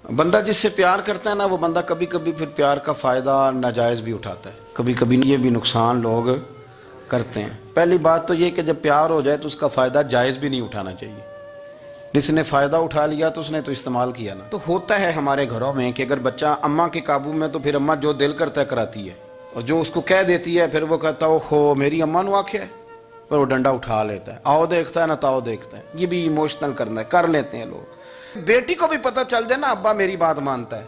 بندہ جس سے پیار کرتا ہے نا، وہ بندہ کبھی کبھی پھر پیار کا فائدہ ناجائز بھی اٹھاتا ہے، کبھی کبھی یہ بھی نقصان لوگ کرتے ہیں۔ پہلی بات تو یہ کہ جب پیار ہو جائے تو اس کا فائدہ جائز بھی نہیں اٹھانا چاہیے۔ جس نے فائدہ اٹھا لیا تو اس نے تو استعمال کیا نا۔ تو ہوتا ہے ہمارے گھروں میں کہ اگر بچہ اماں کے قابو میں تو پھر اماں جو دل کرتا ہے کراتی ہے، اور جو اس کو کہہ دیتی ہے پھر وہ کہتا ہے اوہو میری اماں نو آکھیا ہے، پر وہ ڈنڈا اٹھا لیتا ہے، آؤ دیکھتا ہے نہ تاؤ دیکھتا ہے۔ یہ بھی ایموشنل کرنا ہے، کر لیتے ہیں لوگ۔ بیٹی کو بھی پتہ چل جائے نا ابا میری بات مانتا ہے،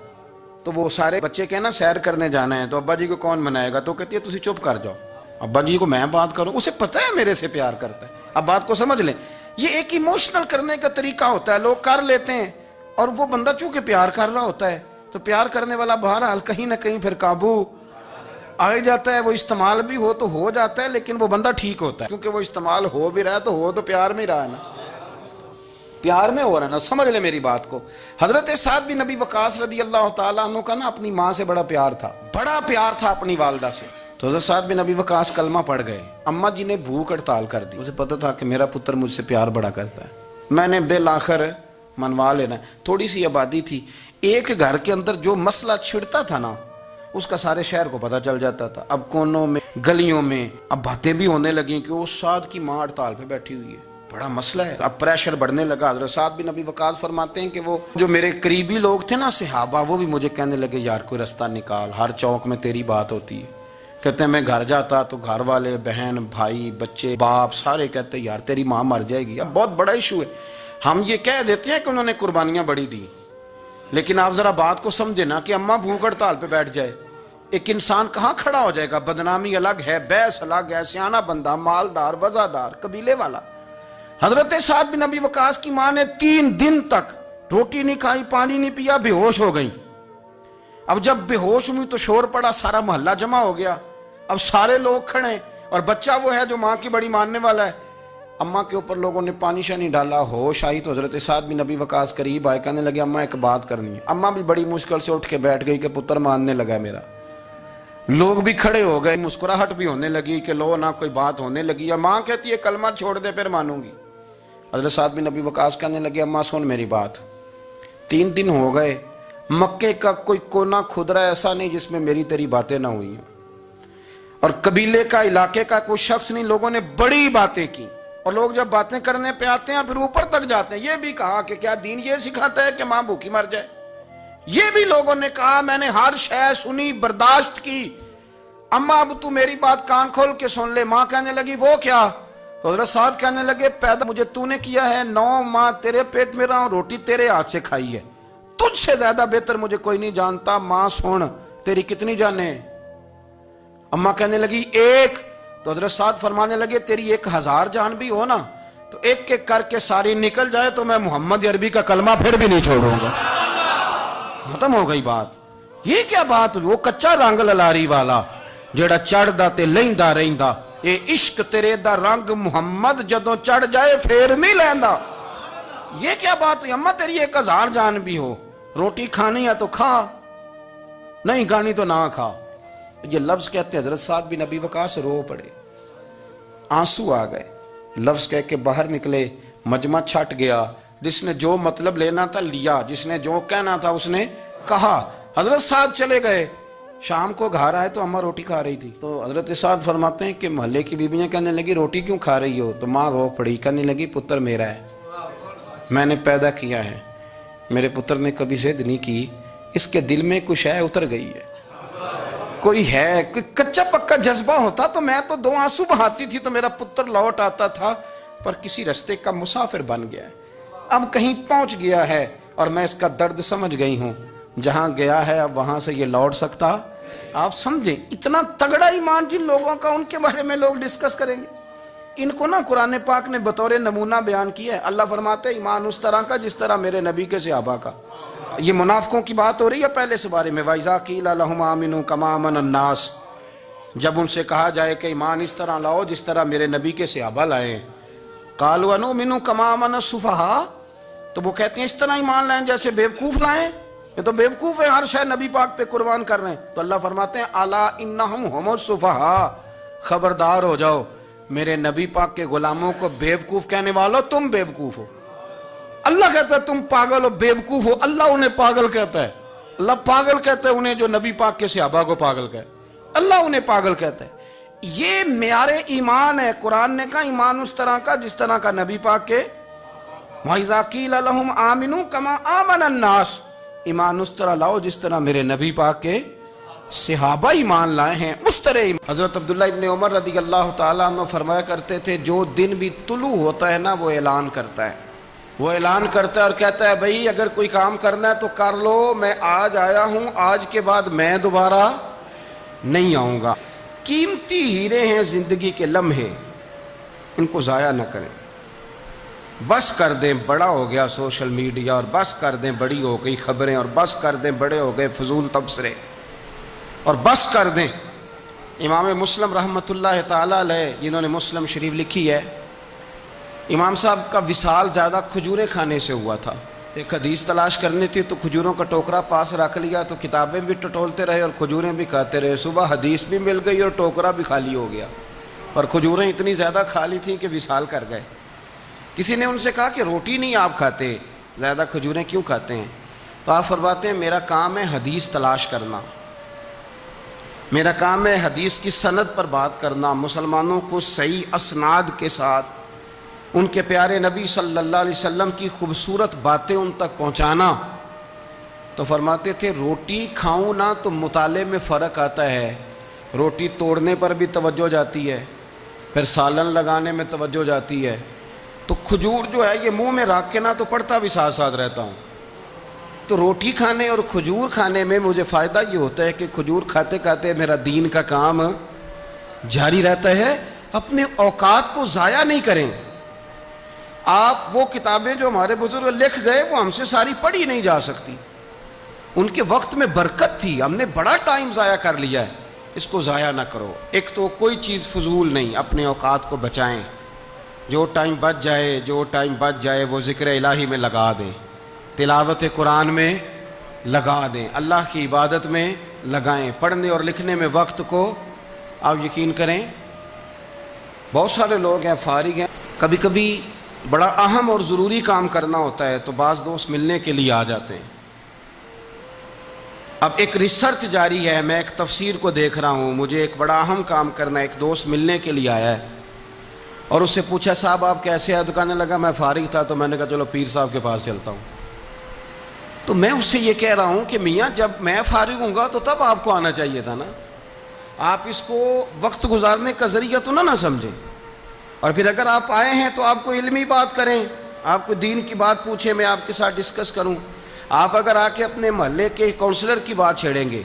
تو وہ سارے بچے کہنا سیر کرنے جانا ہے تو ابا جی کو کون منائے گا، تو کہتی ہے تسی چپ کر جاؤ، ابا جی کو میں بات کروں، اسے پتہ ہے میرے سے پیار کرتا ہے۔ اب بات کو سمجھ لیں، یہ ایک ایموشنل کرنے کا طریقہ ہوتا ہے، لوگ کر لیتے ہیں، اور وہ بندہ چونکہ پیار کر رہا ہوتا ہے تو پیار کرنے والا بہرحال کہیں نہ کہیں پھر قابو آ جاتا ہے۔ وہ استعمال بھی ہو تو ہو جاتا ہے، لیکن وہ بندہ ٹھیک ہوتا ہے، کیونکہ وہ استعمال ہو بھی رہا ہے تو ہو تو پیار میں رہا ہے نا، پیار میں ہو رہا ہے نا۔ سمجھ لیں میری بات کو۔ حضرت سعد بن ابی وقاص رضی اللہ تعالیٰ عنہ کا نا اپنی ماں سے بڑا پیار تھا، بڑا پیار تھا اپنی والدہ سے۔ تو حضرت سعد بن ابی وقاص کلمہ پڑھ گئے، اماں جی نے بھوک ہڑتال کر دی، اسے پتہ تھا کہ میرا پتر مجھ سے پیار بڑا کرتا ہے، میں نے بالآخر منوا لینا ہے۔ تھوڑی سی آبادی تھی، ایک گھر کے اندر جو مسئلہ چھڑتا تھا نا اس کا سارے شہر کو پتہ چل جاتا تھا۔ اب کونوں میں گلیوں میں اب باتیں بھی ہونے لگیں کہ وہ سعد کی ماں ہڑتال پہ بیٹھی ہوئی ہے، بڑا مسئلہ ہے۔ اب پریشر بڑھنے لگا۔ حضرت سعد بن ابی وقاص فرماتے ہیں کہ وہ جو میرے قریبی لوگ تھے نا صحابہ، وہ بھی مجھے کہنے لگے یار کوئی رستہ نکال، ہر چوک میں تیری بات ہوتی ہے۔ کہتے ہیں میں گھر جاتا تو گھر والے بہن بھائی بچے باپ سارے کہتے ہیں یار تیری ماں مر جائے گی۔ اب بہت بڑا ایشو ہے، ہم یہ کہہ دیتے ہیں کہ انہوں نے قربانیاں بڑی دی، لیکن آپ ذرا بات کو سمجھے نا کہ اماں بھوک ہڑتال پہ بیٹھ جائے، ایک انسان کہاں کھڑا ہو جائے گا؟ بدنامی الگ ہے، بحث الگ ہے، سیانہ بندہ مالدار وزادار قبیلے والا۔ حضرت سعد بن ابی وقاص کی ماں نے 3 دن تک روٹی نہیں کھائی، پانی نہیں پیا، بے ہوش ہو گئی۔ اب جب بے ہوش ہوئی تو شور پڑا، سارا محلہ جمع ہو گیا، اب سارے لوگ کھڑے، اور بچہ وہ ہے جو ماں کی بڑی ماننے والا ہے۔ اماں کے اوپر لوگوں نے پانی شانی ڈالا، ہوش آئی تو حضرت سعد بن ابی وقاص قریب آئے، کہنے لگے اماں ایک بات کرنی ہے۔ اماں بھی بڑی مشکل سے اٹھ کے بیٹھ گئی کہ پتر ماننے لگا ہے میرا۔ لوگ بھی کھڑے ہو گئے، مسکراہٹ بھی ہونے لگی کہ لو نہ کوئی بات ہونے لگی، یا ماں کہتی ہے کلمہ چھوڑ دے پھر مانوں گی۔ حضرت سعد بن ابی وقاص کہنے لگے اماں سن میری بات، 3 دن ہو گئے، مکے کا کوئی کونا کھدرا ایسا نہیں جس میں میری تیری باتیں نہ ہوئی ہیں، اور قبیلے کا علاقے کا کوئی شخص نہیں، لوگوں نے بڑی باتیں کی، اور لوگ جب باتیں کرنے پہ آتے ہیں پھر اوپر تک جاتے ہیں۔ یہ بھی کہا کہ کیا دین یہ سکھاتا ہے کہ ماں بھوکی مر جائے؟ یہ بھی لوگوں نے کہا میں نے ہر شے سنی برداشت کی، اماں اب تو میری بات کان کھول کے سن لے۔ ماں کہنے لگی وہ کیا؟ تو حضرت سعد کہنے لگے پیدا مجھے تو نے کیا ہے، 9 ماہ تیرے پیٹ میں رہا ہوں، روٹی تیرے ہاتھ سے کھائی ہے، تجھ سے زیادہ بہتر مجھے کوئی نہیں جانتا۔ ماں سن تیری کتنی جانیں؟ اماں کہنے لگی 1۔ تو حضرت سعد فرمانے لگے تیری 1000 جان بھی ہو نا تو ایک ایک کر کے ساری نکل جائے تو میں محمد عربی کا کلمہ پھر بھی نہیں چھوڑوں گا۔ ختم ہو گئی بات۔ یہ کیا بات ہوئی؟ وہ کچا رنگ للاری والا جڑا چڑھدا تے لیندا رہندا، اے عشق تیرے دا رنگ محمد جدوں چڑھ جائے پھر نہیں لیندا۔ یہ کیا بات ہوئی؟ اماں تیری 1000 جان بھی ہو، روٹی کھانی ہے تو کھا، نہیں کھانی تو نہ کھا۔ یہ لفظ کہتے ہیں حضرت سعد بن ابی وقاص رو پڑے، آنسو آ گئے، لفظ کہہ کے باہر نکلے، مجمع چھٹ گیا، جس نے جو مطلب لینا تھا لیا، جس نے جو کہنا تھا اس نے کہا۔ حضرت سعد چلے گئے، شام کو گھر آئے تو اماں روٹی کھا رہی تھی۔ تو حضرت سعد فرماتے ہیں کہ محلے کی بیویاں کہنے لگی روٹی کیوں کھا رہی ہو؟ تو ماں رو پڑی، کہنے لگی پتر میرا ہے، میں نے پیدا کیا ہے، میرے پتر نے کبھی ضد نہیں کی، اس کے دل میں کچھ ہے اتر گئی ہے، کوئی ہے، کوئی کچا پکا جذبہ ہوتا تو میں تو 2 آنسو بہاتی تھی تو میرا پتر لوٹ آتا تھا، پر کسی رستے کا مسافر بن گیا ہے، اب کہیں پہنچ گیا ہے اور میں اس کا درد سمجھ گئی ہوں، جہاں گیا ہے اب وہاں سے یہ لوٹ سکتا۔ آپ سمجھیں اتنا تگڑا ایمان جن لوگوں کا، ان کے بارے میں لوگ ڈسکس کریں گے۔ ان کو نا قرآن پاک نے بطور نمونہ بیان کیا ہے۔ اللہ فرماتے ہیں ایمان اس طرح کا جس طرح میرے نبی کے صحابہ کا۔ یہ منافقوں کی بات ہو رہی ہے پہلے سے بارے میں، وَإِذَا قِيلَ لَهُمْ آمِنُوا كَمَا آمَنَ النَّاسُ، جب ان سے کہا جائے کہ ایمان اس طرح لاؤ جس طرح میرے نبی کے صحابہ لائے، قَالُوا أَنُؤْمِنُ كَمَا آمَنَ السُّفَهَاءُ، تو وہ کہتے ہیں اس طرح ایمان لائیں جیسے بیوقوف لائیں، یہ تو بیوقوف ہے، ہر شے نبی پاک پہ قربان کر رہے ہیں۔ تو اللہ فرماتے ہیں الا انہم ہم السفہاء، خبردار ہو جاؤ، میرے نبی پاک کے غلاموں کو بیوقوف کہنے والو تم بیوقوف ہو۔ اللہ کہتا ہے تم پاگل ہو، بیوقوف ہو، اللہ انہیں پاگل کہتا ہے. اللہ پاگل کہتا ہے انہیں جو نبی پاک کے صحابہ کو پاگل کہتا ہے، اللہ انہیں پاگل کہتا ہے. یہ معیار ایمان ہے. قرآن نے کہا ایمان اس طرح کا جس طرح کا نبی پاک کے وَإِذَا قِيلَ لَهُمْ آمِنُوا كَمَا آمَنَ النَّاسُ، ایمان اس طرح لاؤ جس طرح میرے نبی پاک کے صحابہ ایمان لائے ہیں اس طرح ایمان. حضرت عبداللہ ابن عمر رضی اللہ تعالیٰ عنہ فرمایا کرتے تھے جو دن بھی طلوع ہوتا ہے نا وہ اعلان کرتا ہے، وہ اعلان کرتا ہے اور کہتا ہے بھئی اگر کوئی کام کرنا ہے تو کر لو، میں آج آیا ہوں، آج کے بعد میں دوبارہ نہیں آؤں گا. قیمتی ہیرے ہیں زندگی کے لمحے، ان کو ضائع نہ کریں. بس کر دیں بڑا ہو گیا سوشل میڈیا، اور بس کر دیں بڑی ہو گئی خبریں، اور بس کر دیں بڑے ہو گئے فضول تبصرے، اور بس کر دیں. امام مسلم رحمۃ اللہ تعالیٰ علیہ جنہوں نے مسلم شریف لکھی ہے، امام صاحب کا وصال زیادہ کھجوریں کھانے سے ہوا تھا. ایک حدیث تلاش کرنی تھی تو کھجوروں کا ٹوکرا پاس رکھ لیا تو کتابیں بھی ٹٹولتے رہے اور کھجوریں بھی کھاتے رہے. صبح حدیث بھی مل گئی اور ٹوکرا بھی خالی ہو گیا، اور کھجوریں اتنی زیادہ کھا لی تھیں کہ وصال کر گئے. کسی نے ان سے کہا کہ روٹی نہیں آپ کھاتے، زیادہ کھجوریں کیوں کھاتے ہیں؟ تو آپ فرماتے ہیں میرا کام ہے حدیث تلاش کرنا، میرا کام ہے حدیث کی سند پر بات کرنا، مسلمانوں کو صحیح اسناد کے ساتھ ان کے پیارے نبی صلی اللہ علیہ وسلم کی خوبصورت باتیں ان تک پہنچانا. تو فرماتے تھے روٹی کھاؤں نہ تو مطالعے میں فرق آتا ہے، روٹی توڑنے پر بھی توجہ جاتی ہے، پھر سالن لگانے میں توجہ جاتی ہے، تو کھجور جو ہے یہ منہ میں رکھ کے نہ تو پڑھتا بھی ساتھ ساتھ رہتا ہوں. تو روٹی کھانے اور کھجور کھانے میں مجھے فائدہ یہ ہوتا ہے کہ کھجور کھاتے کھاتے میرا دین کا کام جاری رہتا ہے. اپنے اوقات کو ضائع نہیں کریں. آپ وہ کتابیں جو ہمارے بزرگ لکھ گئے وہ ہم سے ساری پڑھی نہیں جا سکتی، ان کے وقت میں برکت تھی، ہم نے بڑا ٹائم ضائع کر لیا ہے، اس کو ضائع نہ کرو. ایک تو کوئی چیز فضول نہیں، اپنے اوقات کو بچائیں. جو ٹائم بچ جائے وہ ذکر الہی میں لگا دیں، تلاوت قرآن میں لگا دیں، اللہ کی عبادت میں لگائیں. پڑھنے اور لکھنے میں وقت کو آپ یقین کریں بہت سارے لوگ ہیں فارغ ہیں، کبھی کبھی بڑا اہم اور ضروری کام کرنا ہوتا ہے تو بعض دوست ملنے کے لیے آ جاتے ہیں. اب ایک ریسرچ جاری ہے، میں ایک تفسیر کو دیکھ رہا ہوں، مجھے ایک بڑا اہم کام کرنا ہے. ایک دوست ملنے کے لیے آیا ہے اور اس سے پوچھا صاحب آپ کیسے ہیں؟ تو کہنے لگا میں فارغ تھا تو میں نے کہا چلو پیر صاحب کے پاس چلتا ہوں. تو میں اس سے یہ کہہ رہا ہوں کہ میاں جب میں فارغ ہوں گا تو تب آپ کو آنا چاہیے تھا نا، آپ اس کو وقت گزارنے کا ذریعہ تو نہ سمجھیں. اور پھر اگر آپ آئے ہیں تو آپ کو علمی بات کریں، آپ کو دین کی بات پوچھیں، میں آپ کے ساتھ ڈسکس کروں. آپ اگر آ کے اپنے محلے کے کونسلر کی بات چھیڑیں گے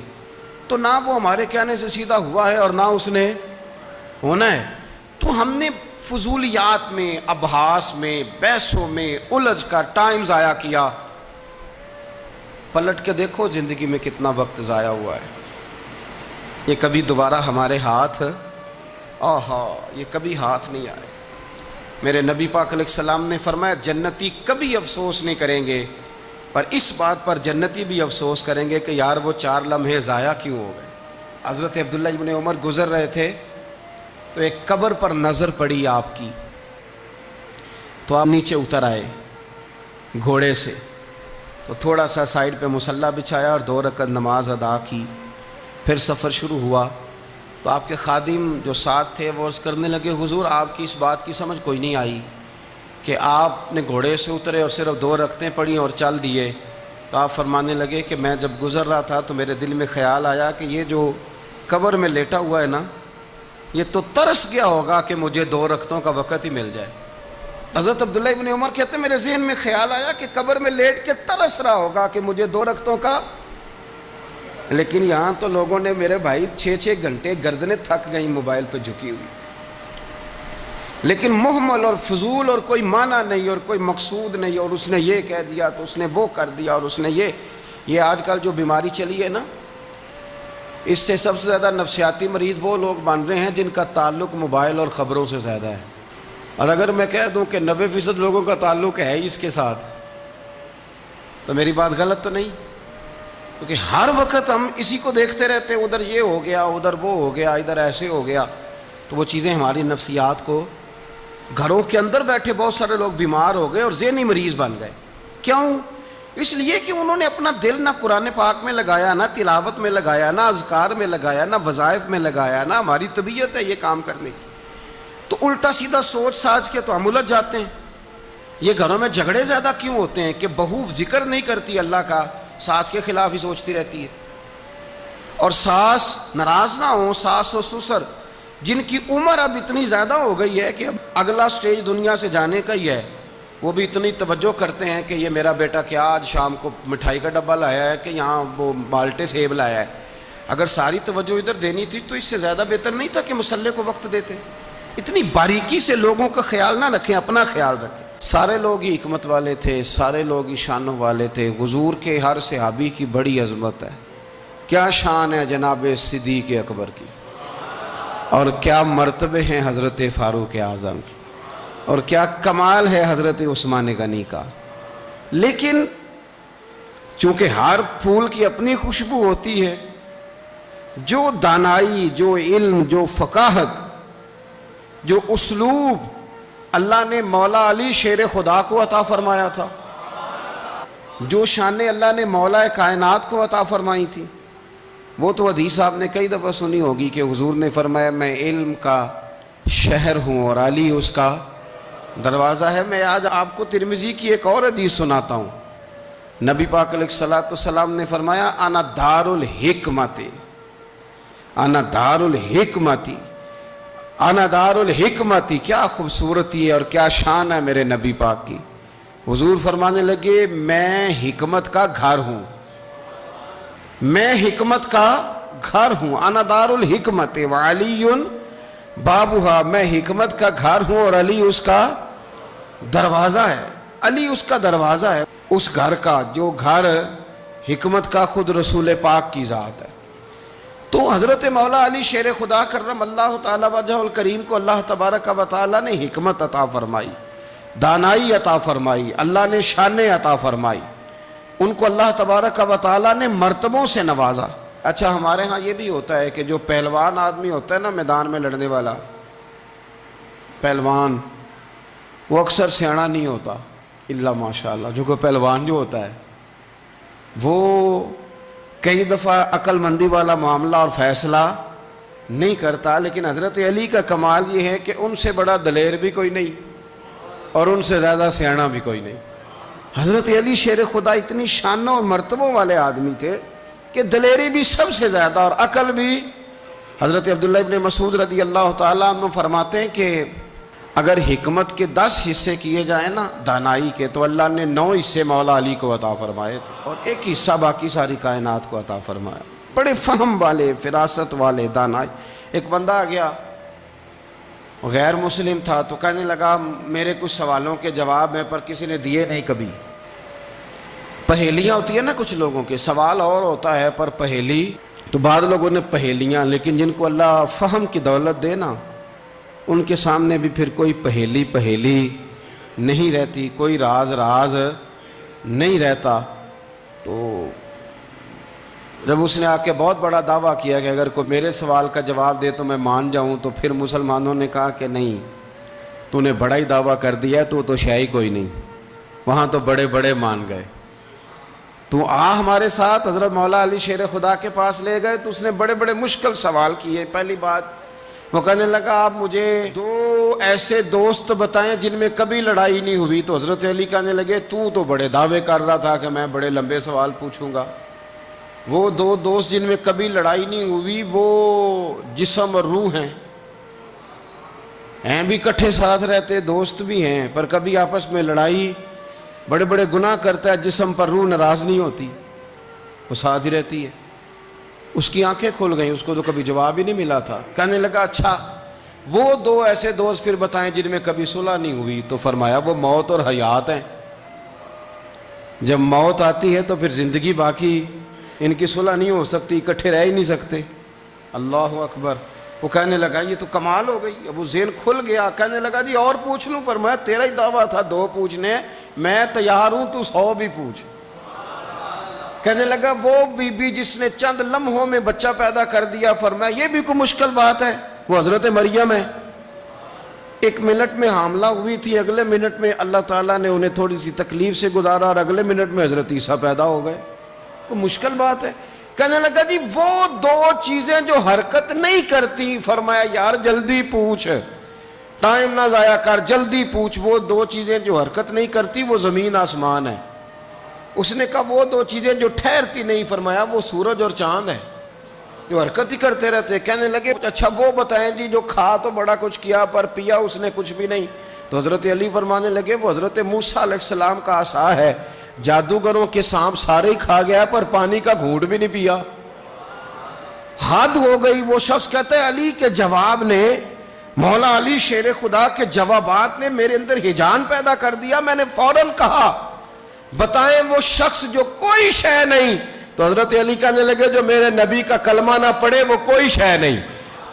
تو نہ وہ ہمارے کہنے سے سیدھا ہوا ہے اور نہ اس نے ہونا ہے. تو ہم نے فضولیات میں، ابحاث میں، بحثوں میں الجھ کر ٹائم ضائع کیا. پلٹ کے دیکھو زندگی میں کتنا وقت ضائع ہوا ہے. یہ کبھی دوبارہ ہمارے ہاتھ یہ کبھی ہاتھ نہیں آئے. میرے نبی پاک علیہ السلام نے فرمایا جنتی کبھی افسوس نہیں کریں گے، پر اس بات پر جنتی بھی افسوس کریں گے کہ یار وہ 4 لمحے ضائع کیوں ہو گئے. حضرت عبداللہ ابن عمر گزر رہے تھے تو ایک قبر پر نظر پڑی آپ کی، تو آپ نیچے اتر آئے گھوڑے سے، تو تھوڑا سا سائیڈ پہ مصلی بچھایا اور 2 رکعت نماز ادا کی. پھر سفر شروع ہوا تو آپ کے خادم جو ساتھ تھے وہ عرض کرنے لگے حضور آپ کی اس بات کی سمجھ کوئی نہیں آئی کہ آپ نے گھوڑے سے اترے اور صرف 2 رکعتیں پڑھی اور چل دیے. تو آپ فرمانے لگے کہ میں جب گزر رہا تھا تو میرے دل میں خیال آیا کہ یہ جو قبر میں لیٹا ہوا ہے نا یہ تو ترس گیا ہوگا کہ مجھے 2 رکعتوں کا وقت ہی مل جائے. حضرت عبداللہ ابن عمر کہتے ہیں میرے ذہن میں خیال آیا کہ قبر میں لیٹ کے ترس رہا ہوگا کہ مجھے 2 رکعتوں کا. لیکن یہاں تو لوگوں نے میرے بھائی 6 گھنٹے گردنیں تھک گئیں موبائل پہ جھکی ہوئی، لیکن محمل اور فضول اور کوئی معنی نہیں اور کوئی مقصود نہیں، اور اس نے یہ کہہ دیا تو اس نے وہ کر دیا، اور اس نے یہ آج کل جو بیماری چلی ہے نا اس سے سب سے زیادہ نفسیاتی مریض وہ لوگ بن رہے ہیں جن کا تعلق موبائل اور خبروں سے زیادہ ہے. اور اگر میں کہہ دوں کہ 90% لوگوں کا تعلق ہے اس کے ساتھ تو میری بات غلط تو نہیں؟ کیونکہ ہر وقت ہم اسی کو دیکھتے رہتے ہیں، ادھر یہ ہو گیا، ادھر وہ ہو گیا، ادھر ایسے ہو گیا. تو وہ چیزیں ہماری نفسیات کو، گھروں کے اندر بیٹھے بہت سارے لوگ بیمار ہو گئے اور ذہنی مریض بن گئے. کیوں؟ اس لیے کہ انہوں نے اپنا دل نہ قرآن پاک میں لگایا، نہ تلاوت میں لگایا، نہ اذکار میں لگایا، نہ وظائف میں لگایا، نہ ہماری طبیعت ہے یہ کام کرنے کی، تو الٹا سیدھا سوچ ساچ کے تو ہم الجھ جاتے ہیں۔ یہ گھروں میں جھگڑے زیادہ کیوں ہوتے ہیں کہ بہو ذکر نہیں کرتی اللہ کا، ساس کے خلاف ہی سوچتی رہتی ہے، اور ساس ناراض نہ ہوں، ساس و سسر جن کی عمر اب اتنی زیادہ ہو گئی ہے کہ اب اگلا سٹیج دنیا سے جانے کا ہی ہے، وہ بھی اتنی توجہ کرتے ہیں کہ یہ میرا بیٹا کیا آج شام کو مٹھائی کا ڈبہ لایا ہے کہ یہاں وہ بالٹے سیب لایا ہے۔ اگر ساری توجہ ادھر دینی تھی تو اس سے زیادہ بہتر نہیں تھا کہ مسئلے کو وقت دیتے؟ اتنی باریکی سے لوگوں کا خیال نہ رکھیں، اپنا خیال رکھیں۔ سارے لوگ ہی حکمت والے تھے، سارے لوگ ہی شانوں والے تھے، حضور کے ہر صحابی کی بڑی عظمت ہے۔ کیا شان ہے جناب صدیق اکبر کی، اور کیا مرتبے ہیں حضرت فاروق اعظم کی، اور کیا کمال ہے حضرت عثمان غنی کا۔ لیکن چونکہ ہر پھول کی اپنی خوشبو ہوتی ہے، جو دانائی، جو علم، جو فقاہت، جو اسلوب اللہ نے مولا علی شیر خدا کو عطا فرمایا تھا، جو شانیں اللہ نے مولا کائنات کو عطا فرمائی تھی، وہ تو حدیث آپ نے کئی دفعہ سنی ہوگی کہ حضور نے فرمایا میں علم کا شہر ہوں اور علی اس کا دروازہ ہے۔ میں آج آپ کو ترمذی کی ایک اور حدیث سناتا ہوں۔ نبی پاک علیہ الصلوۃ والسلام نے فرمایا انا دار الحکمت، انا دار الحکمت، انا دار الحکمت۔ کیا خوبصورتی ہے اور کیا شان ہے میرے نبی پاک کی۔ حضور فرمانے لگے میں حکمت کا گھر ہوں، میں حکمت کا گھر ہوں، انا دار الحکمت وعلی بابھا، میں حکمت کا گھر ہوں اور علی اس کا دروازہ ہے۔ علی اس کا دروازہ ہے، اس گھر کا جو گھر حکمت کا خود رسول پاک کی ذات ہے۔ تو حضرت مولا علی شیر خدا کرم اللہ تعالی وجہ الکریم کو اللہ تبارک و تعالی نے حکمت عطا فرمائی، دانائی عطا فرمائی، اللہ نے شانیں عطا فرمائی، ان کو اللہ تبارک و تعالی نے مرتبوں سے نوازا۔ اچھا ہمارے ہاں یہ بھی ہوتا ہے کہ جو پہلوان آدمی ہوتا ہے نا میدان میں لڑنے والا پہلوان، وہ اکثر سیاںا نہیں ہوتا الا ماشاءاللہ۔ جو کوئی پہلوان جو ہوتا ہے وہ کئی دفعہ عقل مندی والا معاملہ اور فیصلہ نہیں کرتا، لیکن حضرت علی کا کمال یہ ہے کہ ان سے بڑا دلیر بھی کوئی نہیں اور ان سے زیادہ سیاںا بھی کوئی نہیں۔ حضرت علی شیر خدا اتنی شانوں اور مرتبوں والے آدمی تھے کہ دلیری بھی سب سے زیادہ اور عقل بھی۔ حضرت عبداللہ ابن مسعود رضی اللہ تعالیٰ عنہ فرماتے ہیں کہ اگر حکمت کے 10 حصے کیے جائیں نا دانائی کے، تو اللہ نے 9 حصے مولا علی کو عطا فرمائے اور ایک حصہ باقی ساری کائنات کو عطا فرمایا۔ بڑے فہم والے، فراست والے، دانائی۔ ایک بندہ آ گیا، غیر مسلم تھا، تو کہنے لگا میرے کچھ سوالوں کے جواب ہیں پر کسی نے دیے نہیں کبھی۔ پہیلیاں ہوتی ہیں نا کچھ لوگوں کے، سوال اور ہوتا ہے پر پہیلی تو بعض لوگوں نے پہیلیاں، لیکن جن کو اللہ فہم کی دولت دے نا ان کے سامنے بھی پھر کوئی پہیلی نہیں رہتی، کوئی راز نہیں رہتا۔ تو جب اس نے آ کے بہت بڑا دعویٰ کیا کہ اگر کوئی میرے سوال کا جواب دے تو میں مان جاؤں، تو پھر مسلمانوں نے کہا کہ نہیں، تو نے بڑا ہی دعویٰ کر دیا ہے، تو شے کوئی نہیں، وہاں تو بڑے مان گئے، تو ہمارے ساتھ۔ حضرت مولا علی شیر خدا کے پاس لے گئے تو اس نے بڑے مشکل سوال کیے۔ پہلی بات وہ کہنے لگا آپ مجھے 2 ایسے دوست بتائیں جن میں کبھی لڑائی نہیں ہوئی۔ تو حضرت علی کہنے لگے تو بڑے دعوے کر رہا تھا کہ میں بڑے لمبے سوال پوچھوں گا۔ وہ 2 دوست جن میں کبھی لڑائی نہیں ہوئی وہ جسم اور روح ہیں بھی کٹھے ساتھ رہتے، دوست بھی ہیں، پر کبھی آپس میں لڑائی، بڑے گناہ کرتا ہے جسم پر، روح ناراض نہیں ہوتی، وہ ساتھ ہی رہتی ہے۔ اس کی آنکھیں کھل گئیں، اس کو تو کبھی جواب ہی نہیں ملا تھا۔ کہنے لگا اچھا وہ 2 ایسے دوست پھر بتائیں جن میں کبھی صلح نہیں ہوئی۔ تو فرمایا وہ موت اور حیات ہیں، جب موت آتی ہے تو پھر زندگی باقی، ان کی صلح نہیں ہو سکتی، اکٹھے رہ ہی نہیں سکتے۔ اللہ اکبر۔ وہ کہنے لگا یہ تو کمال ہو گئی، اب وہ ذہن کھل گیا۔ کہنے لگا جی اور پوچھ لوں؟ فرمایا تیرا ہی دعویٰ تھا 2 پوچھنے، میں تیار ہوں، تو 100 بھی پوچھ۔ کہنے لگا وہ بی بی جس نے چند لمحوں میں بچہ پیدا کر دیا، فرمایا یہ بھی کوئی مشکل بات ہے؟ وہ حضرت مریم ہے، ایک منٹ میں حاملہ ہوئی تھی، اگلے منٹ میں اللہ تعالیٰ نے انہیں تھوڑی سی تکلیف سے گزارا اور اگلے منٹ میں حضرت عیسیٰ پیدا ہو گئے. کوئی مشکل بات ہے؟ کہنے لگا جی وہ دو چیزیں جو حرکت نہیں کرتی، فرمایا یار جلدی پوچھ، ٹائم نہ ضائع کر، جلدی پوچھ. وہ دو چیزیں جو حرکت نہیں کرتی وہ زمین آسمان ہے. اس نے کہا وہ دو چیزیں جو ٹھہرتی نہیں، فرمایا وہ سورج اور چاند ہے جو حرکت ہی کرتے رہتے. کہنے لگے اچھا وہ بتائیں جی جو کھا تو بڑا کچھ کیا پر پیا اس نے کچھ بھی نہیں. تو حضرت علی فرمانے لگے وہ حضرت موسیٰ علیہ السلام کا عصا ہے، جادوگروں کے سانپ سارے ہی کھا گیا پر پانی کا گھونٹ بھی نہیں پیا. حد ہو گئی. وہ شخص کہتا ہے علی کے جواب نے، مولا علی شیر خدا کے جوابات نے میرے اندر ہیجان پیدا کر دیا. میں نے فوراً کہا بتائیں وہ شخص جو کوئی شے نہیں. تو حضرت علی کہنے لگے جو میرے نبی کا کلمہ نہ پڑھے وہ کوئی شے نہیں.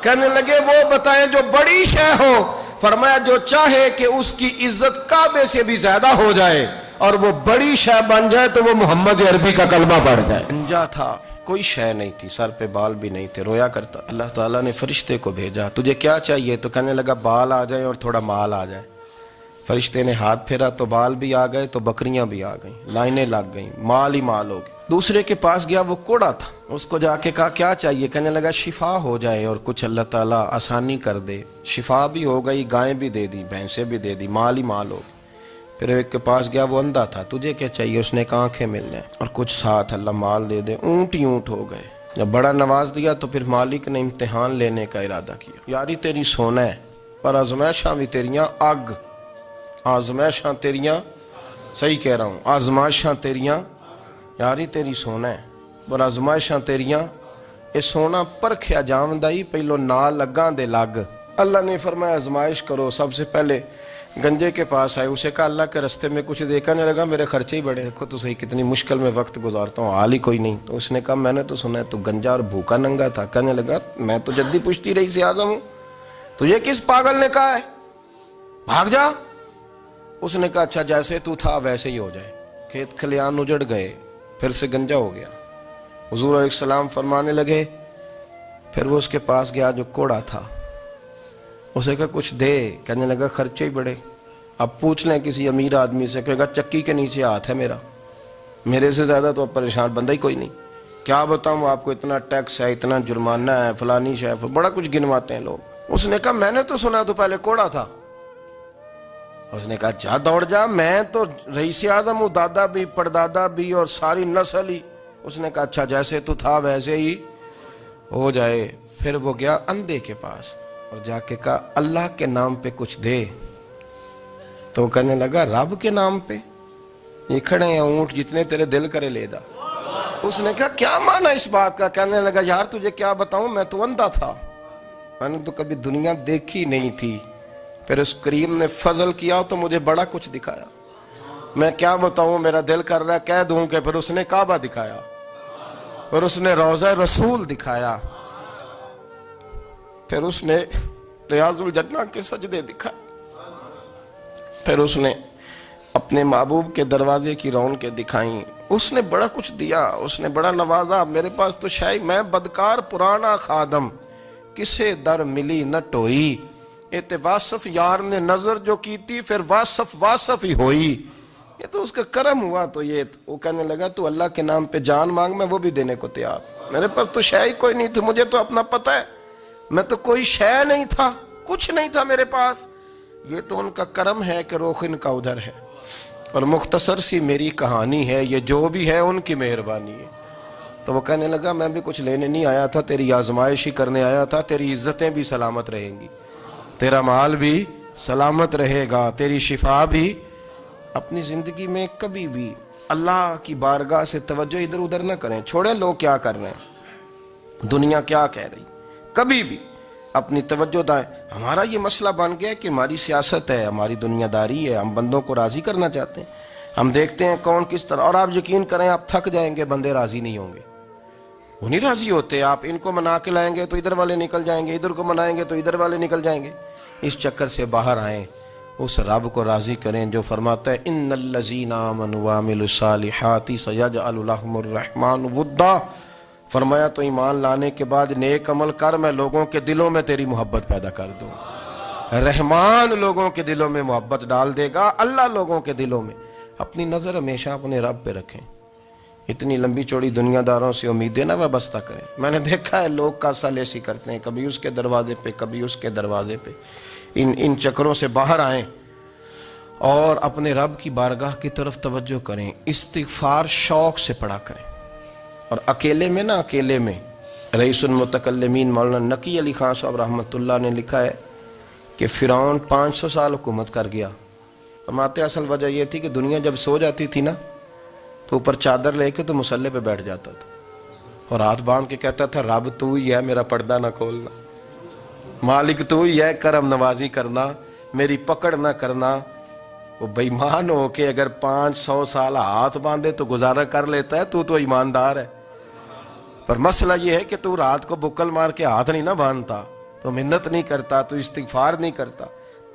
کہنے لگے وہ بتائیں جو بڑی شے ہو. فرمایا جو چاہے کہ اس کی عزت کعبے سے بھی زیادہ ہو جائے اور وہ بڑی شے بن جائے تو وہ محمد عربی کا کلمہ پڑھ جائے. گنجا تھا، کوئی شے نہیں تھی، سر پہ بال بھی نہیں تھے، رویا کرتا. اللہ تعالیٰ نے فرشتے کو بھیجا، تجھے کیا چاہیے؟ تو کہنے لگا بال آ جائیں اور تھوڑا مال آ جائے. فرشتے نے ہاتھ پھیرا تو بال بھی آ گئے تو بکریاں بھی آ گئیں، لائنیں لگ گئیں، مال ہی مال ہو گئے. دوسرے کے پاس گیا، وہ کوڑا تھا، اس کو جا کے کہا کیا چاہیے؟ کہنے لگا شفا ہو جائے اور کچھ اللہ تعالیٰ آسانی کر دے. شفا بھی ہو گئی، گائیں بھی دے دی، بھینسیں بھی دے دی، مال ہی مال ہو گئی. پھر ایک کے پاس گیا، وہ اندھا تھا، تجھے کیا چاہیے؟ اس نے کہا آنکھیں ملنے اور کچھ ساتھ اللہ مال دے دے. اونٹ ہی اونٹ ہو گئے. جب بڑا نواز دیا تو پھر مالک نے امتحان لینے کا ارادہ کیا. یاری تیری سونا ہے پر آزمائشاں بھی تیریاں اگ، آزمائشاں تیریاں، صحیح کہہ رہا ہوں، آزمائشاں تیریاں، یاری تیری سونا ہے پر آزمائشاں تیریاں. اے سونا پرکھیا جامدائی پہلو نال لگاں دے لگ. اللہ نے فرمایا آزمائش کرو. سب سے پہلے گنجے کے پاس آئے، اسے کہا اللہ کے رستے میں کچھ دیکھنے لگا، میرے خرچے ہی بڑے، دیکھو تو صحیح کتنی مشکل میں وقت گزارتا ہوں، حال ہی کوئی نہیں. تو اس نے کہا میں نے تو سنا ہے تو گنجا اور بھوکا ننگا تھا. کہنے لگا میں تو جدی پشتی رئیس اعظم ہوں، تجھے کس پاگل نے کہا ہے بھاگ جا؟ اس نے کہا اچھا جیسے تو تھا ویسے ہی ہو جائے. کھیت کھلیان اجڑ گئے، پھر سے گنجا ہو گیا. حضور علیہ السلام فرمانے لگے، پھر وہ اس کے پاس گیا جو کوڑا تھا، اسے کہا کچھ دے. کہنے لگا خرچے ہی بڑے. اب پوچھ لیں کسی امیر آدمی سے، کہے گا چکی کے نیچے ہاتھ ہے میرا، میرے سے زیادہ تو اب پریشان بندہ ہی کوئی نہیں. کیا بتاؤں آپ کو، اتنا ٹیکس ہے، اتنا جرمانہ ہے، فلانی شے، بڑا کچھ گنواتے ہیں لوگ. اس نے کہا میں نے تو سنا تو پہلے کوڑا تھا. اس نے کہا جا دوڑ جا، میں تو رئیس اعظم ہوں، دادا بھی پردادا بھی اور ساری نسل ہی. اس نے کہا اچھا جیسے تو تھا ویسے ہی ہو جائے. پھر وہ گیا اندھے کے پاس اور جا کے کہا اللہ کے نام پہ کچھ دے. تو کہنے لگا رب کے نام پہ؟ یہ کھڑے ہیں اونٹ، جتنے تیرے دل کرے لے جا. اس نے کہا کیا معنی اس بات کا؟ کہنے لگا یار تجھے کیا بتاؤں، میں تو اندھا تھا، میں نے تو کبھی دنیا دیکھی نہیں تھی. پھر اس کریم نے فضل کیا تو مجھے بڑا کچھ دکھایا. میں کیا بتاؤں، میرا دل کر رہا ہے کہہ دوں کہ پھر اس نے کعبہ دکھایا، پھر اس نے روضہ رسول دکھایا، پھر اس نے ریاض الجنہ کے سجدے دکھائے، پھر اس نے اپنے محبوب کے دروازے کی رونقیں دکھائیں. اس نے بڑا کچھ دیا، اس نے بڑا نوازا. میرے پاس تو شاید میں بدکار پرانا خادم، کسے در ملی نہ ٹوئی. اے واصف یار نے نظر جو کی تھی پھر واصف ہی ہوئی. یہ تو اس کا کرم ہوا. تو یہ وہ کہنے لگا تو اللہ کے نام پہ جان مانگ، میں وہ بھی دینے کو تیار. میرے پاس تو شے ہی کوئی نہیں تھی، مجھے تو اپنا پتہ ہے، میں تو کوئی شے نہیں تھا، کچھ نہیں تھا میرے پاس. یہ تو ان کا کرم ہے کہ رخ ان کا ادھر ہے. اور مختصر سی میری کہانی ہے، یہ جو بھی ہے ان کی مہربانی ہے. تو وہ کہنے لگا میں بھی کچھ لینے نہیں آیا تھا، تیری آزمائش ہی کرنے آیا تھا. تیری عزتیں بھی سلامت رہیں گی، تیرا مال بھی سلامت رہے گا، تیری شفا بھی. اپنی زندگی میں کبھی بھی اللہ کی بارگاہ سے توجہ ادھر ادھر نہ کریں. چھوڑیں لوگ کیا کر رہے ہیں، دنیا کیا کہہ رہی. کبھی بھی اپنی توجہ دائیں. ہمارا یہ مسئلہ بن گیا کہ ہماری سیاست ہے، ہماری دنیا داری ہے، ہم بندوں کو راضی کرنا چاہتے ہیں. ہم دیکھتے ہیں کون کس طرح، اور آپ یقین کریں آپ تھک جائیں گے، بندے راضی نہیں ہوں گے، وہ نہیں راضی ہوتے. آپ ان کو منا کے لائیں گے تو ادھر والے نکل جائیں گے، ادھر کو منائیں گے تو ادھر والے نکل جائیں گے. اس چکر سے باہر آئیں، اس رب کو راضی کریں جو فرماتا ہے ان الذین آمنوا وعملوا الصالحات سیجعل لهم الرحمن ودا. فرمایا تو ایمان لانے کے بعد نیک عمل کر، میں لوگوں کے دلوں میں تیری محبت پیدا کر دوں گا. رحمان لوگوں کے دلوں میں محبت ڈال دے گا، اللہ لوگوں کے دلوں میں۔ اپنی نظر ہمیشہ اپنے رب پہ رکھیں، اتنی لمبی چوڑی دنیا داروں سے امیدیں نہ وابستہ کریں۔ میں نے دیکھا ہے لوگ کاسا لیسی کرتے ہیں، کبھی اس کے دروازے پہ کبھی اس کے دروازے پہ، ان چکروں سے باہر آئیں اور اپنے رب کی بارگاہ کی طرف توجہ کریں، استغفار شوق سے پڑھا کریں۔ اور اکیلے میں اکیلے میں رئیس المتکلمین مولانا نقی علی خان صاحب رحمۃ اللہ نے لکھا ہے کہ فرعون 500 سال حکومت کر گیا۔ فرماتے اصل وجہ یہ تھی کہ دنیا جب سو جاتی تھی نا تو اوپر چادر لے کے تو مصلے پہ بیٹھ جاتا تھا اور ہاتھ باندھ کے کہتا تھا رب تو ہی ہے، میرا پردہ نہ کھولنا، مالک تو ہی ہے، کرم نوازی کرنا، میری پکڑ نہ کرنا۔ وہ بے ایمان ہو کے اگر 500 سال ہاتھ باندھے تو گزارا کر لیتا ہے، تو ایماندار ہے۔ پر مسئلہ یہ ہے کہ تو رات کو بکل مار کے ہاتھ نہیں نہ باندھتا، تو منت نہیں کرتا، تو استغفار نہیں کرتا۔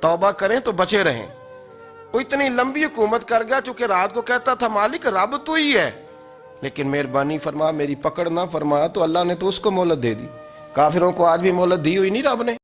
توبہ کریں تو بچے رہیں۔ وہ اتنی لمبی حکومت کر گیا چونکہ رات کو کہتا تھا مالک رب تو ہی ہے، لیکن مہربانی فرما، میری پکڑ نہ فرما، تو اللہ نے تو اس کو مہلت دے دی۔ کافروں کو آج بھی مہلت دی ہوئی نہیں رب نے؟